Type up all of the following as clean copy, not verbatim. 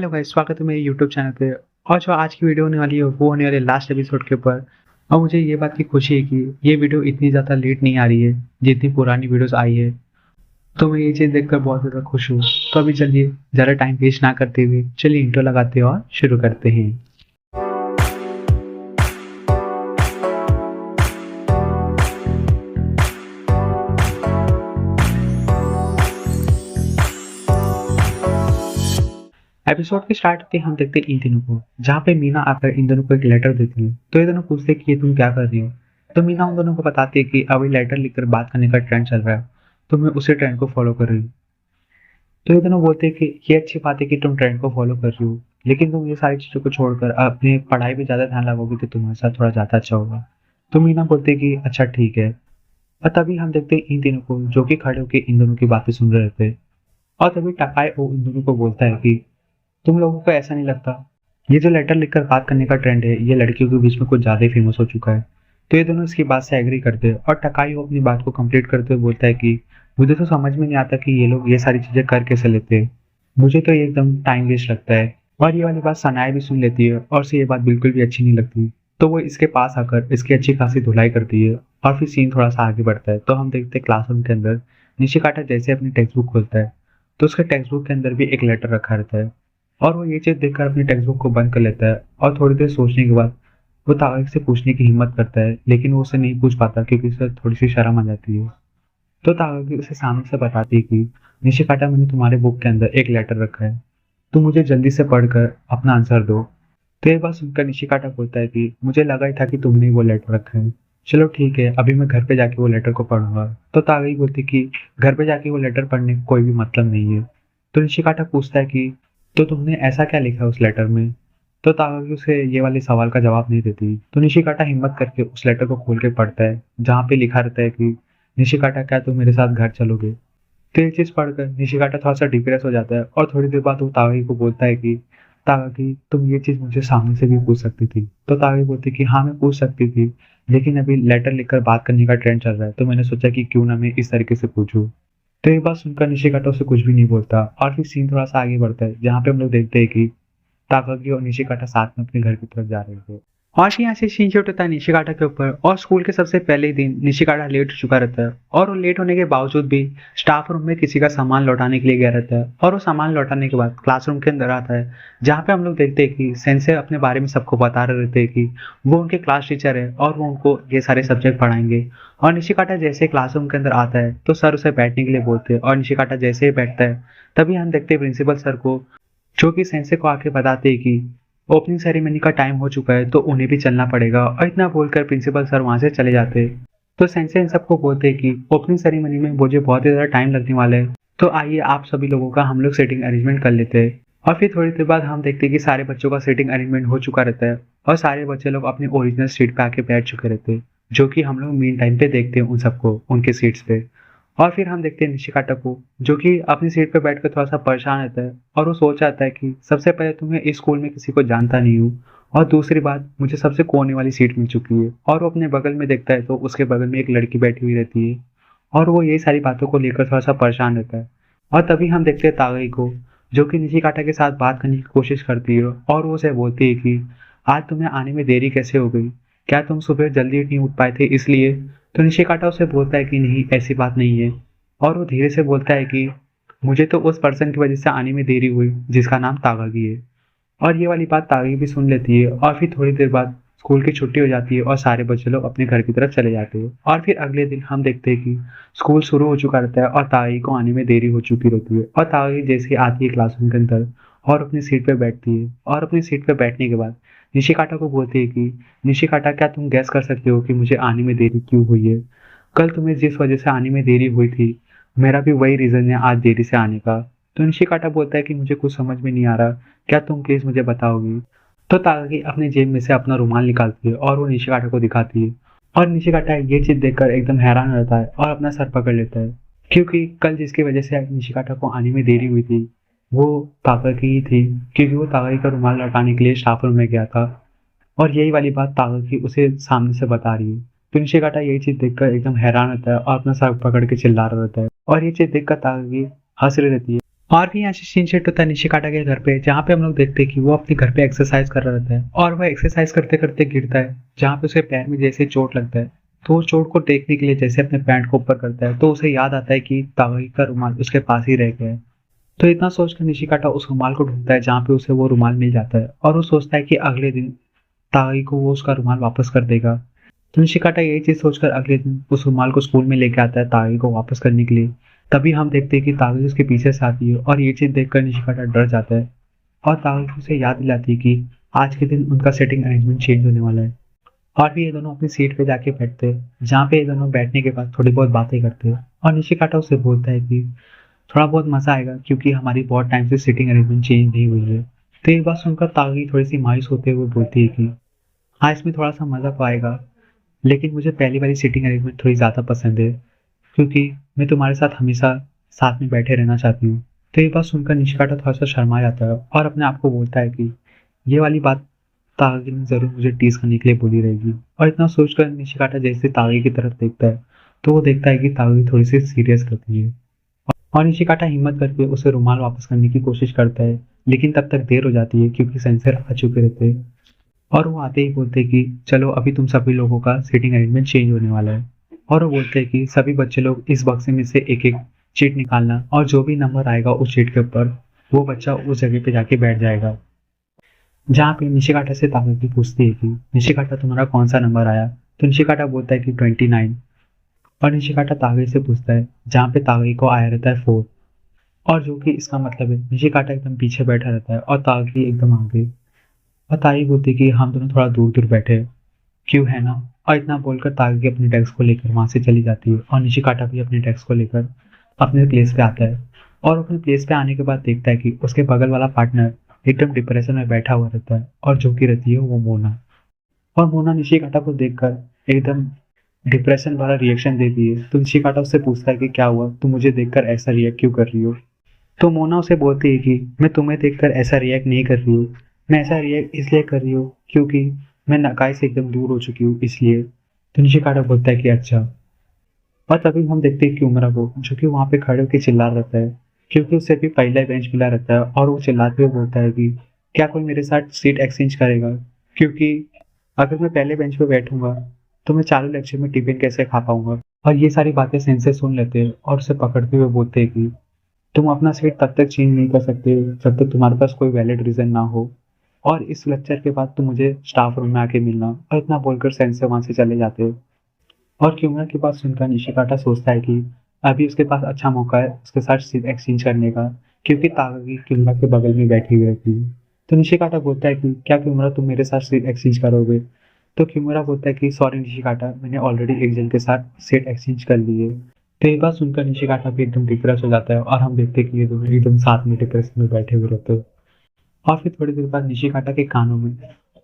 Hello guys, स्वागत है मेरे यूट्यूब चैनल पे। और जो आज की वीडियो होने वाली है वो होने वाली है लास्ट एपिसोड के ऊपर। और मुझे ये बात की खुशी है कि ये वीडियो इतनी ज़्यादा लेट नहीं आ रही है जितनी पुरानी वीडियोस आई है। तो मैं ये चीज़ देखकर बहुत ज़्यादा खुश हूँ। तो अभी चलिए ज़्यादा टाइम वेस्ट ना करते हुए चलिए इंट्रो लगाते हैं और शुरू करते हैं। एपिसोड के स्टार्ट होते ही हम देखते हैं इन तीनों को, जहाँ पे मीना आकर इन दोनों को एक लेटर देती है। तो ये दोनों पूछते हैं कि ये तुम क्या कर रही हो। तो मीना उन दोनों को बताती है कि अभी लेटर लिखकर बात करने का ट्रेंड चल रहा है, तो मैं उसी ट्रेंड को फॉलो कर रही हूँ। तो ये दोनों बोलते हैं कि ये अच्छी बात है कि तुम ट्रेंड को फॉलो कर रही हो, लेकिन तुम ये सारी चीज़ों को छोड़कर अपनी पढ़ाई पे ज़्यादा ध्यान लगाओगे तो तुम्हारे साथ थोड़ा ज़्यादा अच्छा होगा। तो मीना बोलते हैं कि अच्छा ठीक है। और तभी हम देखते हैं इन तीनों को जो कि खड़े होकर इन दोनों की बातें सुन रहे थे। और तभी टकाई वो इन दोनों को बोलता है कि तुम लोगों को ऐसा नहीं लगता ये जो लेटर लिखकर बात करने का ट्रेंड है ये लड़कियों के बीच में कुछ ज़्यादा ही फेमस हो चुका है। तो ये दोनों इसकी बात से एग्री करते हैं और टकाई वो अपनी बात को कंप्लीट करते हुए बोलता है कि मुझे तो समझ में नहीं आता कि ये लोग ये सारी चीज़ें कर कैसे लेते हैं। मुझे तो ये एकदम टाइम वेस्ट लगता है। और ये वाली बात सनाया भी सुन लेती है और उसे ये बात बिल्कुल भी अच्छी नहीं लगती। तो वो इसके पास आकर इसकी अच्छी खासी धुलाई करती है। और फिर सीन थोड़ा सा आगे बढ़ता है तो हम देखते हैं क्लासरूम के अंदर निशिकाटा जैसे अपनी टेक्स्ट बुक खोलता है तो उसके टेक्स्ट बुक के अंदर भी एक लेटर रखा रहता है। और वो ये चीज़ देखकर अपनी टेक्स्ट बुक को बंद कर लेता है और थोड़ी देर सोचने के बाद वो तारिक से पूछने की हिम्मत करता है, लेकिन वो उसे नहीं पूछ पाता क्योंकि उसे थोड़ी सी शर्म आ जाती है। तो तारिक उसे सामने से बताती है कि निशिकाटा मैंने तुम्हारे बुक के अंदर एक लेटर रखा है, तुम मुझे जल्दी से पढ़कर अपना आंसर दो। तो ये बात सुनकर निशिकाटा बोलता है कि मुझे लगा ही था कि तुमने ही वो लेटर रखा है। चलो ठीक है, अभी मैं घर पे जाके वो लेटर को पढ़ूंगा। तो तागई बोलती कि घर पे जाके वो लेटर पढ़ने का कोई भी मतलब नहीं है। तो निशिकाटा पूछता है कि तो तुमने ऐसा क्या लिखा है उस लेटर में। तो तागई उसे ये वाले सवाल का जवाब नहीं देती। तो निशिकाटा हिम्मत करके उस लेटर को खोल के पढ़ता है जहाँ पे लिखा रहता है कि निशिकाटा क्या तुम मेरे साथ घर चलोगे। तो ये चीज़ पढ़कर निशिकाटा थोड़ा सा डिप्रेस हो जाता है और थोड़ी देर बाद वो तागई को बोलता है कि ताकि तुम ये चीज़ मुझे सामने से भी पूछ सकती थी। तो ताकि बोलती कि हाँ मैं पूछ सकती थी, लेकिन अभी लेटर लिखकर बात करने का ट्रेंड चल रहा है तो मैंने सोचा कि क्यों ना मैं इस तरीके से पूछूं। तो ये बात सुनकर निशिकाटा उसे कुछ भी नहीं बोलता और फिर सीन थोड़ा सा आगे बढ़ता है जहाँ पे हम लोग देखते हैं कि ताकागी और निशिकाटा साथ में अपने घर की तरफ जा रहे थे। और यहाँ से सीन शिफ्ट होता है निशिकाटा के ऊपर। और स्कूल के सबसे पहले ही दिन निशिकाटा लेट हो चुका रहता है और वो लेट होने के बावजूद भी स्टाफ रूम में किसी का सामान लौटाने के लिए गया रहता है। और वो सामान लौटाने के बाद क्लासरूम के अंदर आता है जहाँ पे हम लोग देखते हैं कि सेंसे अपने बारे में सबको बता रहे रहते हैं कि वो उनके क्लास टीचर है और वो उनको ये सारे सब्जेक्ट पढ़ाएंगे। और निशिकाटा जैसे क्लासरूम के अंदर आता है तो सर उसे बैठने के लिए बोलते हैं और निशिकाटा जैसे ही बैठता है तभी हम देखते हैं प्रिंसिपल सर को, जो कि सेंसे को आके बताते हैं कि ओपनिंग सेरेमनी का टाइम हो चुका है तो उन्हें भी चलना पड़ेगा। और इतना बोलकर प्रिंसिपल सर वहां से चले जाते हैं। तो सेंसे इन सबको बोलते हैं कि ओपनिंग सेरेमनी में मुझे बहुत ही ज़्यादा टाइम लगने वाला है, तो आइए आप सभी लोगों का हम लोग सीटिंग अरेंजमेंट कर लेते हैं। और फिर थोड़ी देर बाद हम देखते हैं कि सारे बच्चों का सीटिंग अरेंजमेंट हो चुका रहता है और सारे बच्चे लोग अपने ओरिजिनल सीट पे आके बैठ चुके रहते हैं, जो कि हम लोग मेन टाइम पे देखते हैं उन सबको उनके सीट्स पे। और फिर हम देखते हैं निशिकाटा को, जो कि अपनी सीट पे बैठकर थोड़ा सा परेशान रहता है और वो सोच आता है कि सबसे पहले तो मैं इस स्कूल में किसी को जानता नहीं हूँ और दूसरी बात मुझे सबसे कोने वाली सीट मिल चुकी है। और वो अपने बगल में देखता है तो उसके बगल में एक लड़की बैठी हुई रहती है और वो यही सारी बातों को लेकर थोड़ा सा परेशान रहता है। और तभी हम देखते हैं तागई को, जो कि निशिकाटा के साथ बात करने की कोशिश करती है और वो उसे बोलती है कि आज तुम्हें आने में देरी कैसे हो गई, क्या तुम सुबह जल्दी नहीं उठ पाए थे इसलिए। तो निशिकाटा उसे बोलता है कि नहीं ऐसी बात नहीं है। और वो धीरे से बोलता है कि मुझे तो उस पर्सन की वजह से आने में देरी हुई जिसका नाम तागागी है। और ये वाली बात तागागी भी सुन लेती है और फिर थोड़ी देर बाद स्कूल की छुट्टी हो जाती है और सारे बच्चे लोग अपने घर की तरफ चले जाते हैं। और फिर अगले दिन हम देखते हैं कि स्कूल शुरू हो चुका रहता है और तागागी को आने में देरी हो चुकी रहती है। और तागागी जैसे ही आती है क्लासरूम के अंदर और अपनी सीट पर बैठती है और अपनी सीट पर बैठने के बाद निशिकाटा को बोलती है कि निशिकाटा क्या तुम गैस कर सकते हो कि मुझे आने में देरी क्यों हुई है। कल तुम्हें जिस वजह से आने में देरी हुई थी मेरा भी वही रीज़न है आज देरी से आने का। तो निशिकाटा बोलता है कि मुझे कुछ समझ में नहीं आ रहा, क्या तुम प्लीज़ मुझे बताओगी। तो तागागी अपने जेब में से अपना रुमाल निकालती है और वो निशिकाटा को दिखाती है। और निशिकाटा ये चीज़ देखकर एकदम हैरान रहता है और अपना सर पकड़ लेता है, क्योंकि कल जिसकी वजह से निशिकाटा को आने में देरी हुई थी वो तागागी ही थी, क्योंकि वो तागागी का रुमाल लौटाने के लिए स्टाफ रूम में गया था। और यही वाली बात तागागी उसे सामने से बता रही है। तो निशिकाटा यही चीज़ देखकर एकदम हैरान रहता है और अपना सर पकड़ के चिल्ला रहा रहता है। और ये चीज़ देखकर तागागी हंस रही रहती है और भी यहाँ से सीन शिफ्ट होता है निशिकाटा के घर पे, जहाँ पे हम लोग देखते हैं कि वो अपने घर पे एक्सरसाइज कर रहा रहता है और वो एक्सरसाइज करते करते गिरता है, जहाँ पे उसके पैर में जैसे चोट लगता है। तो वो चोट को देखने के लिए जैसे अपने पैंट को ऊपर करता है तो उसे याद आता है कि तागी का रुमाल उसके पास ही रह गया है। तो इतना सोचकर निशिकाटा उस रुमाल को ढूंढता है जहाँ पे उसे वो रुमाल मिल जाता है और वो सोचता है कि अगले दिन तागी को वो उसका रुमाल वापस कर देगा। तो निशिकाटा यही चीज सोचकर अगले दिन उस रुमाल को स्कूल में लेके आता है तागी को वापस करने के लिए। तभी हम देखते हैं कि तागी उसके पीछे से आती है और ये चीज देखकर निशिकाटा डर जाता है और तागी उसे याद दिलाती है कि आज के दिन उनका सेटिंग अरेंजमेंट चेंज होने वाला है। और भी ये दोनों अपनी सीट पे जाके बैठते हैं, जहाँ पे ये दोनों बैठने के बाद थोड़ी बहुत बातें करते हैं और निशिकाटा उसे बोलता है कि थोड़ा बहुत मजा आएगा क्योंकि हमारी बहुत टाइम से सीटिंग अरेंजमेंट चेंज नहीं हुई है। तो ये बात सुनकर तागी थोड़ी सी मायूस होते हुए बोलती है कि हाँ, इसमें थोड़ा सा मजा तो आएगा, लेकिन मुझे पहली वाली सीटिंग अरेंजमेंट थोड़ी ज़्यादा पसंद है क्योंकि मैं तुम्हारे साथ हमेशा साथ में बैठे रहना चाहती हूँ। तो ये बात सुनकर निशिकाटा थोड़ा सा शर्मा जाता है और अपने आप को बोलता है कि ये वाली बात तागी ने ज़रूर मुझे टीज करने के लिए बोली रहेगी। और इतना सोचकर निशिकाटा जैसे तागी की तरफ देखता है तो वो देखता है कि तागी थोड़ी सी सीरियस करती है और निशिकाटा हिम्मत करके उसे रुमाल वापस करने की कोशिश करता है, लेकिन तब तक देर हो जाती है क्योंकि सेंसर आ चुके रहते हैं और वो आते ही बोलते हैं कि चलो अभी तुम सभी लोगों का सीटिंग अरेंजमेंट चेंज होने वाला है। और वो बोलते हैं कि सभी बच्चे लोग इस बक्से में से एक एक शीट निकालना और जो भी नंबर आएगा उस शीट के ऊपर वो बच्चा उस जगह पे जाके बैठ जाएगा। जहाँ पे निशिकाटा से तागी पूछती है कि निशिकाटा तुम्हारा कौन सा नंबर आया। तो निशिकाटा बोलता है कि 29। और निशिकाटा तागी से पूछता है जहाँ पे तागी को आया रहता है 4। और जो कि इसका मतलब है निशिकाटा एकदम पीछे बैठा रहता है और तागी एकदम आगे। और तागी बोलती है कि हम दोनों थोड़ा दूर दूर बैठे हैं, क्यों है ना। और इतना बोलकर तागी अपने डेस्क को लेकर वहां से चली जाती है और निशिकाटा भी अपने डेस्क को लेकर अपने प्लेस पे आता है। और अपने प्लेस पे आने के बाद देखता है कि उसके बगल वाला पार्टनर एकदम डिप्रेशन में बैठा हुआ रहता है और जो कि रहती है वो मोना। और मोना निशिकाटा को देखकर एकदम डिप्रेशन वाला रिएक्शन देती है। तो निशिकाटा उससे पूछता है कि क्या हुआ, तुम मुझे देखकर ऐसा रिएक्ट क्यों कर रही हो। तो मोना उसे बोलती है कि मैं तुम्हें देखकर ऐसा रिएक्ट नहीं कर रही हूँ, मैं ऐसा रिएक्ट इसलिए कर रही हूँ क्योंकि मैं नकाई से एकदम दूर हो चुकी हूँ इसलिए। तो निशिकाटा बोलता है कि अच्छा। और तभी हम देखते हैं कि उमरा को जो कि वहाँ पे खड़े होकर चिल्ला रहता है क्योंकि उसे भी पहला बेंच मिला रहता है और वो चिल्लाते हुए बोलता है कि क्या कोई मेरे साथ सीट एक्सचेंज करेगा, क्योंकि अगर मैं पहले बेंच पे बैठूंगा तो मैं चालू लेक्चर में टिफिन कैसे खा पाऊंगा। और ये सारी बातें सेंसे सुन लेते हैं और उसे पकड़ते हुए बोलते हैं कि तुम अपना सीट तब तक चेंज नहीं कर सकते जब तक तुम्हारे पास कोई वैलिड रीजन ना हो, और इस लेक्चर के बाद तुम मुझे स्टाफ रूम में आके मिलना। और इतना बोलकर सेंसे वहां से चले जाते हैं। और क्यूमरा की बात सुनकर निशिकाटा सोचता है कि अभी उसके पास अच्छा मौका है उसके साथ सीट एक्सचेंज करने का, क्योंकि तागी क्यूमरा के बगल में बैठी हुई रहती है। तो निशिकाटा बोलता है कि क्या क्यूमरा तुम मेरे साथ सीट एक्सचेंज करोगे। तो क्यूमरा बोलता है कि सॉरी निशिकाटा, मैंने ऑलरेडी एक जन के साथ सीट एक्सचेंज कर ली है। तो ये बात सुनकर निशिकाटा भी एकदम डिप्रेस हो जाता है और हम देखते हैं कि ये दोनों एकदम साथ में डिप्रेशन में बैठे हुए रहते हैं। और फिर थोड़ी देर बाद निशिकाटा के कानों में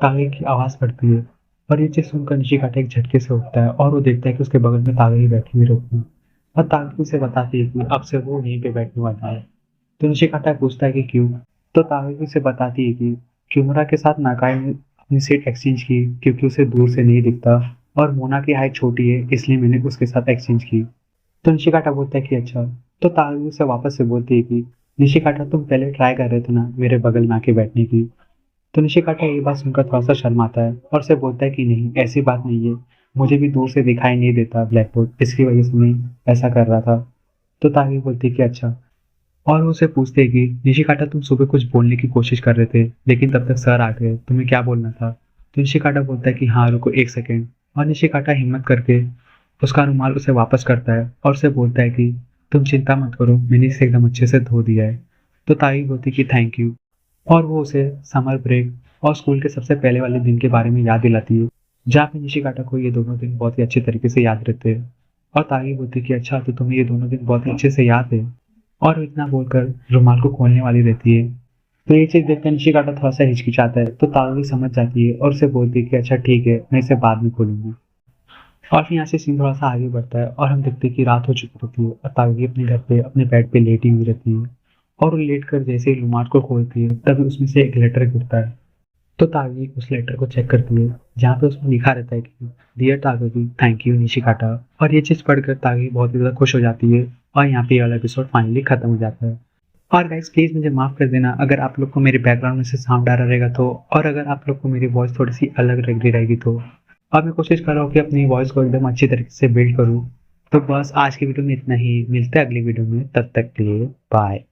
तागे की आवाज पड़ती है और ये चीज सुनकर निशिकाटा एक झटके से उठता है और वो देखता है कि उसके बगल में तागे ही बैठी हुई रहती है और तागे उसे बताती है कि अब से वो यहीं पे बैठने वाला है। तो निशिकाटा पूछता है कि क्यों। तो तागे उसे बताती है कि क्यूमुरा के साथ नाकाई ने अपनी सीट एक्सचेंज की क्योंकि उसे दूर से नहीं दिखता और मोना की हाइट छोटी है इसलिए मैंने उसके साथ एक्सचेंज की। तो निशिकाटा बोलता है कि अच्छा। तो तागे उसे वापस से बोलती है कि निशिकाटा तुम पहले ट्राई कर रहे थे ना मेरे बगल में आके बैठने की। तो निशिकाटा ये बात सुनकर थोड़ा सा शर्माता है और उसे बोलता है कि नहीं ऐसी बात नहीं है, मुझे भी दूर से दिखाई नहीं देता ब्लैक बोर्ड, इसकी वजह से मैं ऐसा कर रहा था। तो तागी बोलती है कि अच्छा। और वो उसे पूछते हैं कि निशिकाटा तुम सुबह कुछ बोलने की कोशिश कर रहे थे लेकिन तब तक सर आ गए, तुम्हें क्या बोलना था। तो निशिकाटा बोलता है कि हाँ रुको एक सेकेंड। और निशिकाटा हिम्मत करके उसका रुमाल उसे वापस करता है और उसे बोलता है कि तुम चिंता मत करो, मैंने इसे एकदम अच्छे से धो दिया है। तो तागी बोलती है कि थैंक यू। और वो उसे समर ब्रेक और स्कूल के सबसे पहले वाले दिन के बारे में याद दिलाती है, जहाँ पे निशिकाटा को ये दोनों दिन बहुत ही अच्छे तरीके से याद रहते हैं। और तागी बोलती है कि अच्छा तो तुम्हें ये दोनों दिन बहुत ही अच्छे से याद है। और वो इतना बोलकर रुमाल को खोलने वाली रहती है। तो ये चीज देखकर निशिकाटा थोड़ा सा हिचकिचाता है तो तागी समझ जाती है और उसे बोलती है कि अच्छा ठीक है मैं इसे बाद में खोलूंगी। और फिर यहाँ से सीन थोड़ा सा आगे बढ़ता है और हम देखते हैं कि रात हो चुकी होती है और तागी अपने घर पे अपने बेड पे लेटी हुई रहती है। और वो लेट कर जैसे ही रुमाल को खोलती है तभी उसमें से एक लेटर गिरता है। तो तागी उस लेटर को चेक करती है जहाँ पे उसमें लिखा रहता है कि डियर तागी थैंक यू निशिकाटा। और ये चीज़ पढ़कर तागी बहुत ही ज़्यादा खुश हो जाती है और यहाँ पे ये वाला एपिसोड फाइनली खत्म हो जाता है। और गाइस प्लीज़ मुझे माफ़ कर देना अगर आप लोग को मेरे बैकग्राउंड में से साउंड आ रहा रहेगा तो, और अगर आप लोग को मेरी वॉइस थोड़ी-सी अलग लग रही रहेगी तो। और मैं कोशिश कर रहा हूँ कि अपनी वॉइस को एकदम अच्छी तरीके से बिल्ड करूँ। तो बस आज की वीडियो में इतना ही, मिलते हैं अगली वीडियो में, तब तक के लिए बाय।